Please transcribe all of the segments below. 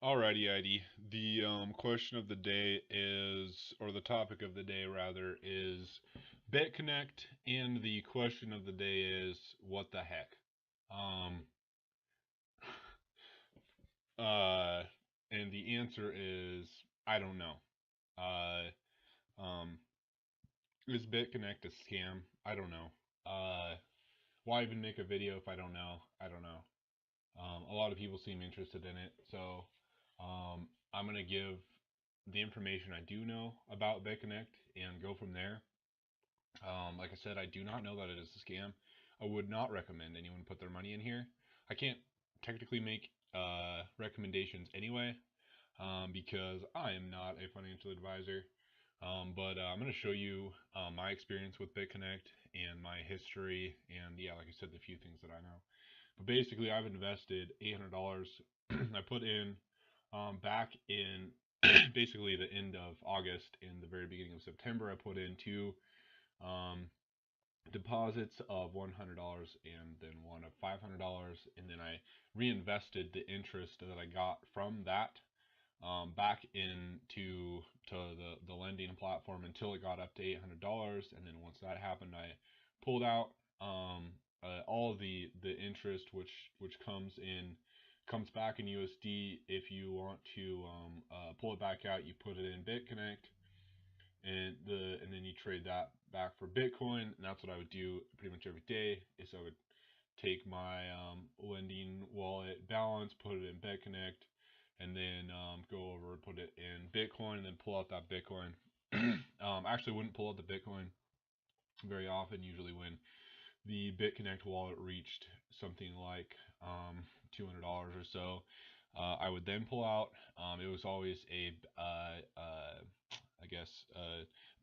Alrighty, ID. The question of the day is, or the topic of the day rather, is Bitconnect, and the question of the day is, what the heck? Um, uh, and the answer is, I don't know. Um, is Bitconnect a scam? I don't know. Why even make a video if I don't know? I don't know. A lot of people seem interested in it, so I'm gonna give the information I do know about Bitconnect and go from there. Like I said, I do not know that it is a scam. I would not recommend anyone put their money in here. I can't technically make recommendations anyway because I am not a financial advisor. But I'm going to show you my experience with Bitconnect and my history, and yeah, like I said, the few things that I know. But basically, I've invested $800. I put in back in basically the end of August and the very beginning of September. I put in two um, deposits of $100 and then one of $500, and then I reinvested the interest that I got from that back into the lending platform until it got up to $800, and then once that happened, I pulled out all of the interest which comes back in USD. If you want to pull it back out, you put it in Bitconnect, and then you trade that back for Bitcoin, and that's what I would do pretty much every day. Is I would take my lending wallet balance, put it in Bitconnect, and then go over and put it in Bitcoin, and then pull out that Bitcoin. Actually, wouldn't pull out the Bitcoin very often. Usually, when the Bitconnect wallet reached something like $200 or so, I would then pull out. It was always I guess,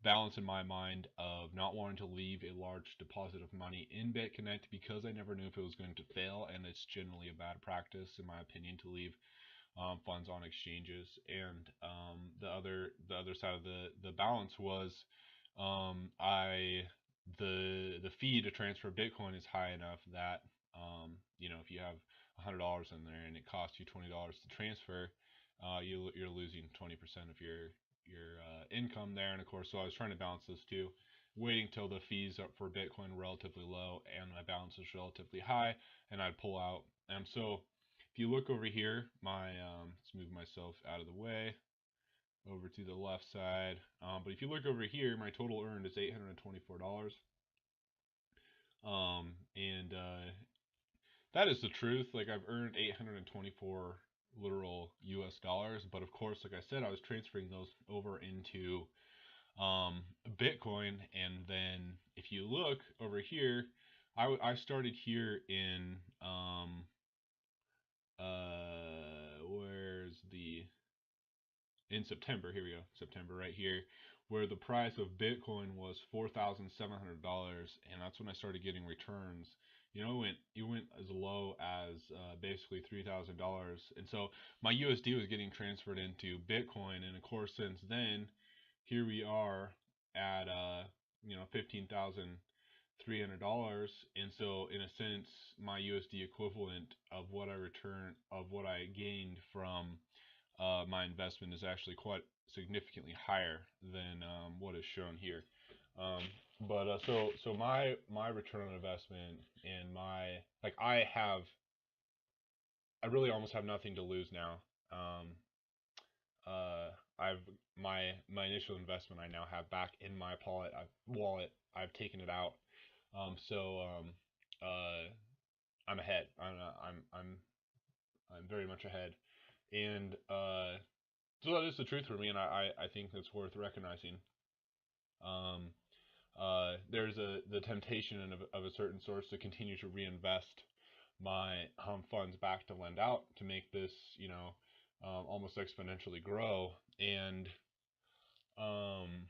balance in my mind of not wanting to leave a large deposit of money in Bitconnect because I never knew if it was going to fail, and it's generally a bad practice, in my opinion, to leave funds on exchanges. And the other side of the balance was I the fee to transfer Bitcoin is high enough that if you have $100 in there and it costs you $20 to transfer, you're losing 20% of your income there. And of course, so I was trying to balance those two, waiting till the fees for Bitcoin were relatively low and my balance was relatively high, and I'd pull out. So if you look over here, let's move myself out of the way over to the left side. But if you look over here, my total earned is $824. And that is the truth. Like, I've earned 824 literal US dollars, but of course, like I said, I was transferring those over into Bitcoin. And then if you look over here, I started here in where's the in September. Here we go, September right here, where the price of Bitcoin was $4,700, and that's when I started getting returns. It went as low as basically $3,000, and so my USD was getting transferred into Bitcoin, and of course since then, here we are at $15,300, and so in a sense, my USD equivalent of what I gained from my investment is actually quite significantly higher than what is shown here. Um, but my return on investment and I really almost have nothing to lose now. Um, I've my initial investment I now have back in my wallet. I've taken it out. So I'm ahead. I'm very much ahead, and so that is the truth for me, and I think that's worth recognizing. Um, there's the temptation of a certain source to continue to reinvest my funds back to lend out to make this, almost exponentially grow, and um,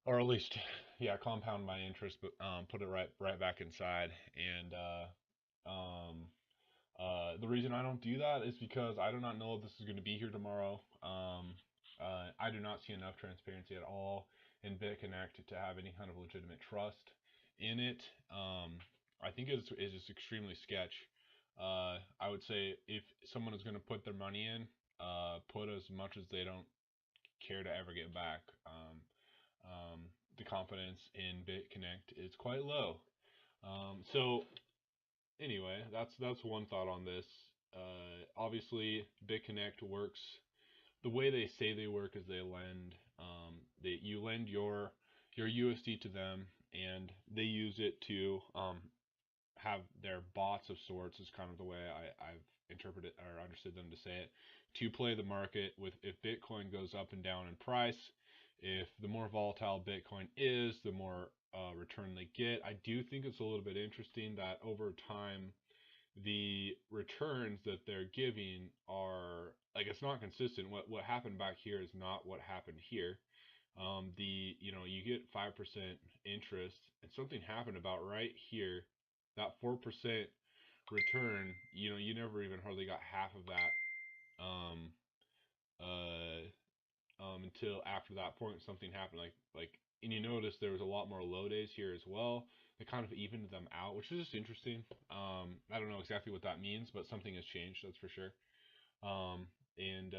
or at least, yeah, compound my interest, but put it right back inside. And the reason I don't do that is because I do not know if this is going to be here tomorrow. I do not see enough transparency at all in Bitconnect to have any kind of legitimate trust in it. I think it's extremely sketch. I would say if someone is going to put their money in, put as much as they don't care to ever get back. Um, the confidence in BitConnect is quite low. So anyway, that's one thought on this. Obviously, Bitconnect works the way they say they work is they lend. You lend your USD to them, and they use it to have their bots of sorts. Is kind of the way I've interpreted or understood them to say it. To play the market with if Bitcoin goes up and down in price, if the more volatile Bitcoin is, the more return they get. I do think it's a little bit interesting that over time the returns that they're giving are like it's not consistent. What happened back here is not what happened here. You get 5% interest, and something happened about right here. That 4% return, you never even hardly got half of that. Um, uh, until after that point, something happened. And you notice there was a lot more low days here as well. They kind of evened them out, which is just interesting. I don't know exactly what that means, but something has changed, that's for sure. And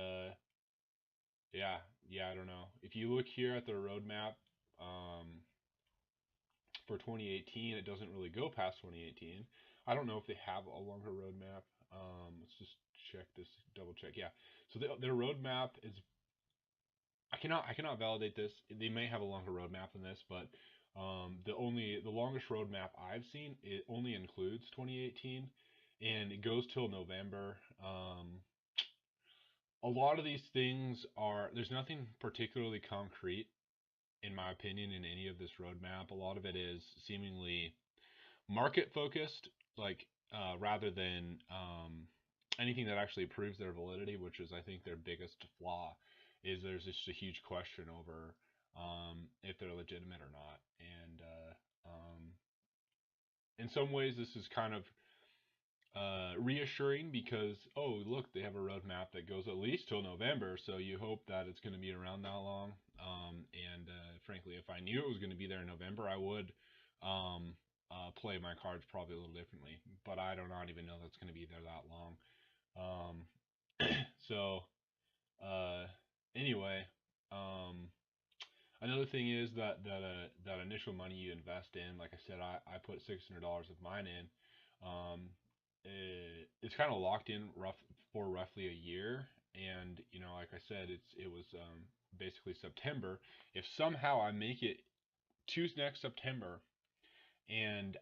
yeah, yeah, I don't know. If you look here at the roadmap for 2018, it doesn't really go past 2018. I don't know if they have a longer roadmap. Let's just check this, double check. Yeah, so their roadmap is I cannot validate this. They may have a longer roadmap than this, but the longest roadmap I've seen it only includes 2018, and it goes till November. A lot of these things are there's nothing particularly concrete in my opinion in any of this roadmap. A lot of it is seemingly market focused, like rather than anything that actually proves their validity, which is I think their biggest flaw, is there's just a huge question over if they're legitimate or not. And in some ways, this is kind of reassuring because oh look, they have a roadmap that goes at least till November, so you hope that it's going to be around that long. And frankly, if I knew it was going to be there in November, I would um, play my cards probably a little differently. But I do not even know that's going to be there that long. Um, so uh, anyway, um, another thing is that initial money you invest in, like I said, I put $600 of mine in. It's kind of locked in for roughly a year, and like I said, it was basically September. If somehow I make it to next September, and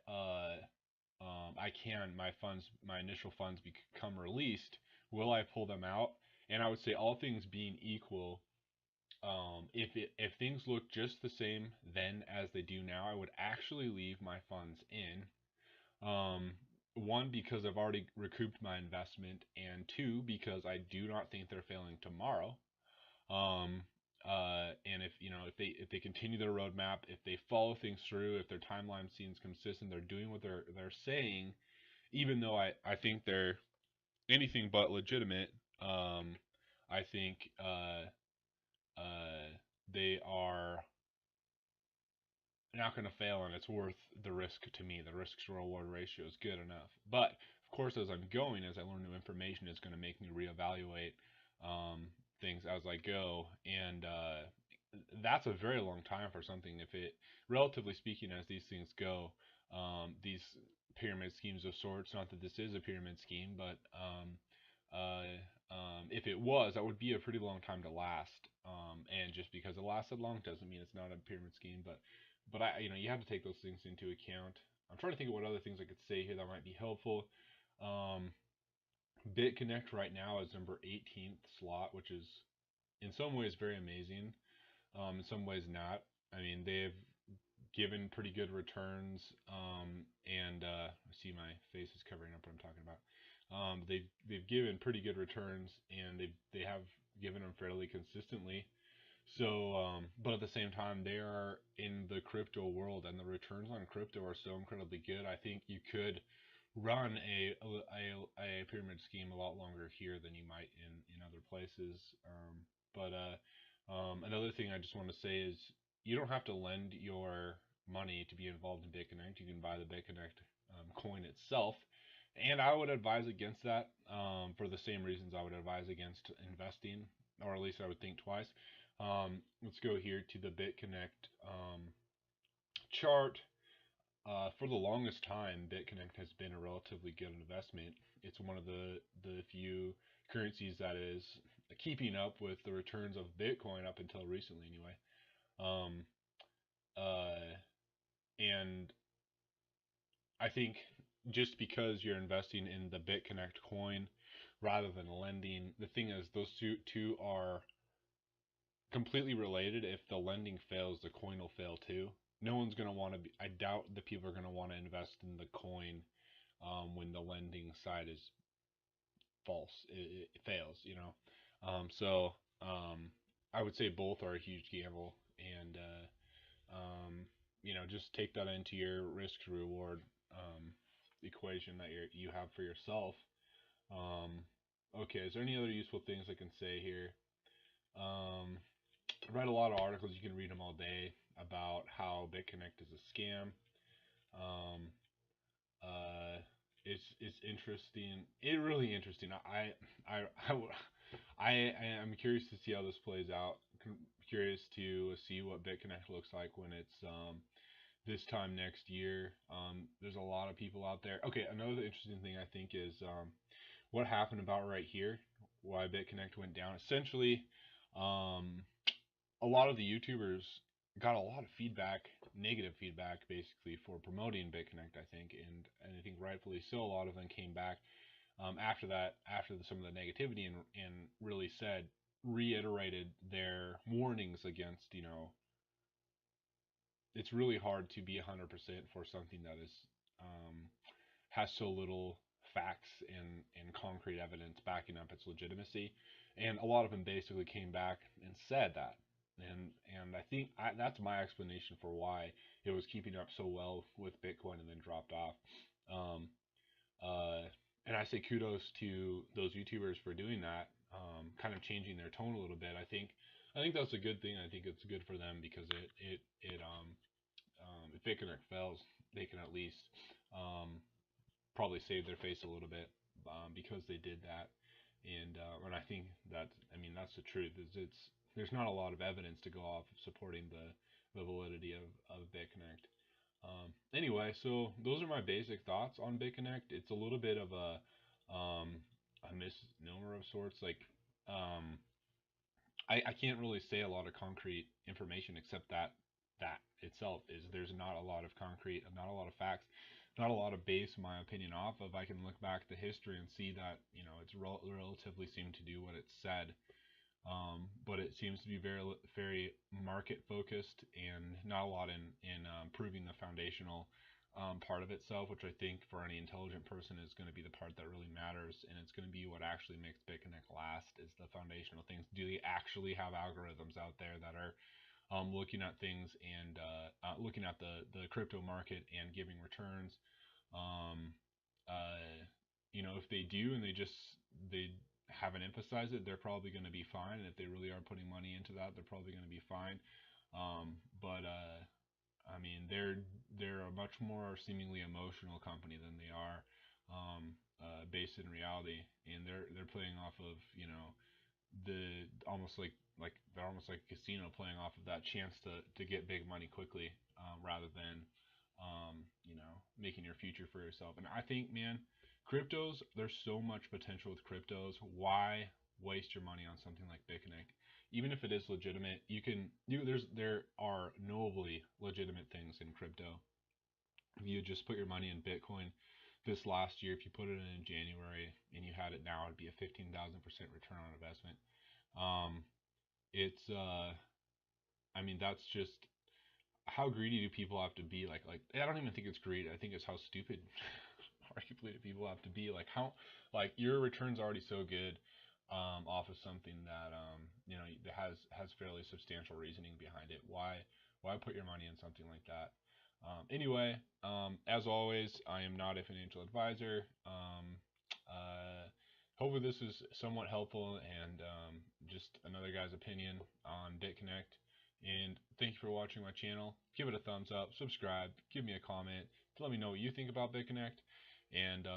my initial funds become released, will I pull them out? And I would say all things being equal, if things look just the same then as they do now, I would actually leave my funds in. One, because I've already recouped my investment, and two, because I do not think they're failing tomorrow. Um, and if they continue their roadmap, if they follow things through, if their timeline seems consistent, they're doing what they're saying, even though I think they're anything but legitimate. I think uh, they are not going to fail, and it's worth the risk to me. The risk to reward ratio is good enough. But of course, as I'm going, as I learn new information, it's going to make me reevaluate things as I go, and that's a very long time for something. If it, relatively speaking, as these things go, these pyramid schemes of sorts. Not that this is a pyramid scheme, but if it was, that would be a pretty long time to last. And just because it lasted long doesn't mean it's not a pyramid scheme. But you have to take those things into account. I'm trying to think of what other things I could say here that might be helpful. Um, Bitconnect right now is number 18th slot, which is in some ways very amazing. In some ways not. I mean, they've given pretty good returns, and I see my face is covering up what I'm talking about. They've given pretty good returns, and they have given them fairly consistently. So, but at the same time, they are in the crypto world, and the returns on crypto are so incredibly good. I think you could run a pyramid scheme a lot longer here than you might in other places. But another thing I just want to say is you don't have to lend your money to be involved in Bitconnect. You can buy the Bitconnect coin itself, And I would advise against that for the same reasons I would advise against investing, or at least I would think twice. Let's go here to the Bitconnect chart. For the longest time, Bitconnect has been a relatively good investment. It's one of the few currencies that is keeping up with the returns of Bitcoin up until recently, anyway. Um, uh, and I think just because you're investing in the Bitconnect coin rather than lending, the thing is those two are completely related. If the lending fails, the coin will fail too. No one's gonna want to be. I doubt that people are gonna want to invest in the coin when the lending side is false. It fails, you know. So I would say both are a huge gamble, and just take that into your risk to reward equation that you have for yourself. Um, okay, is there any other useful things I can say here? Um, I read a lot of articles. You can read them all day about how BitConnect is a scam. Um, uh, it's interesting. It really interesting. I I I am curious to see how this plays out. Curious to see what BitConnect looks like when it's this time next year. There's a lot of people out there. Okay, another interesting thing I think is what happened about right here, why BitConnect went down. Essentially, um, a lot of the YouTubers got a lot of feedback, negative feedback, basically for promoting BitConnect. I think, and I think rightfully so. A lot of them came back after that, after some of the negativity, and really reiterated their warnings against, it's really hard to be 100% for something that is um, has so little facts and concrete evidence backing up its legitimacy. And a lot of them basically came back and said that. And I think that's my explanation for why it was keeping up so well with Bitcoin and then dropped off. Um, uh, and I say kudos to those YouTubers for doing that, kind of changing their tone a little bit. I think that's a good thing. I think it's good for them because if Bitconnect fails, they can at least probably save their face a little bit because they did that. And I think that's the truth. There's not a lot of evidence to go off supporting the validity of Bitconnect. Anyway, so those are my basic thoughts on Bitconnect. It's a little bit of a misnomer of sorts. Like um, I can't really say a lot of concrete information except that itself is there's not a lot of concrete, not a lot of facts, not a lot of base my opinion off of. I can look back to history and see that it's relatively seemed to do what it said, but it seems to be very market focused and not a lot in proving the foundational part of itself, which I think for any intelligent person is going to be the part that really matters, and it's going to be what actually makes Bitconnect last is the foundational things. Do they actually have algorithms out there that are looking at things and looking at the crypto market and giving returns? Um, if they do and they haven't emphasized it, they're probably going to be fine. And if they really are putting money into that, they're probably going to be fine. But I mean, they're a much more seemingly emotional company than they are based in reality, and they're playing off of the they're almost like a casino playing off of that chance to get big money quickly rather than making your future for yourself. And I think, man, cryptos, there's so much potential with cryptos. Why waste your money on something like Bitconnect? Even if it is legitimate, there are knowably legitimate things in crypto. If you just put your money in Bitcoin this last year, if you put it in January and you had it now, it'd be a 15,000% return on investment. Um, it's I mean that's just how greedy do people have to be? Like I don't even think it's greed. I think it's how stupid arguably do people have to be. Like how like your return's already so good off of something that that has fairly substantial reasoning behind it. Why put your money in something like that? Anyway, as always, I am not a financial advisor. Hopefully this is somewhat helpful and just another guy's opinion on BitConnect. And thank you for watching my channel. Give it a thumbs up, subscribe, give me a comment to let me know what you think about BitConnect. and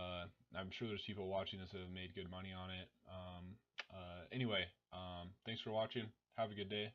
I'm sure there's people watching this that have made good money on it. Anyway, thanks for watching. Have a good day.